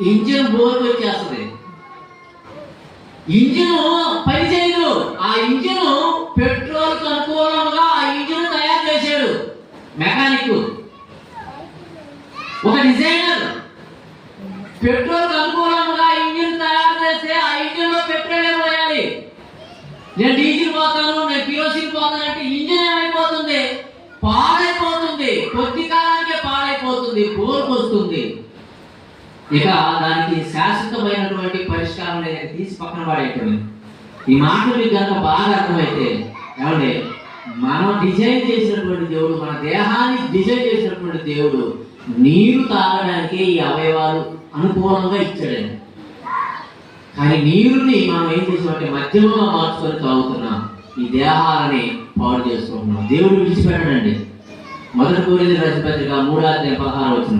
Engine బోర్కు వచ్చేస్తుంది, engine పని చేయదు. ఆ ఇంజిన్ పెట్రోల్ అనుకూలంగా ఆ ఇంజిన్ తయారు చేశాడు మెకానిక్, ఒక డిజైనర్. పెట్రోల్ అనుకూలంగా ఇంజిన్ తయారు చేస్తే ఆ ఇంజిన్ లో పెట్రోల్ ఏమోయాలి. నేను డీజిల్ పోతాను, నేను కిరోసిన్ పోతాను అంటే ఇంజిన్ ఏమైపోతుంది? పాడైపోతుంది, కొద్ది కాలానికే పాడైపోతుంది, బోర్కు వస్తుంది. ఇక దానికి శాశ్వతమైనటువంటి పరిష్కారం లేదని తీసి పక్కన పడేయటమే. ఈ మాటలు మీకు కనుక బాగా అర్థమైతే, ఏమండి, మనం డిజైన్ చేసినటువంటి దేవుడు, మన దేహాన్ని డిజైన్ చేసినటువంటి దేవుడు నీరు తాగడానికి ఈ అవయవాలు అనుకూలంగా ఇచ్చాడండి. కానీ నీరుని మనం ఏం చేసామంటే మధ్యమంగా మార్చుకొని తాగుతున్నాం, ఈ దేహాలని పాడు చేసుకుంటున్నాం. దేవుడు విడిచిపెట్టడండి. 1 కొరింథీయుల రాసిన పత్రిక 3:16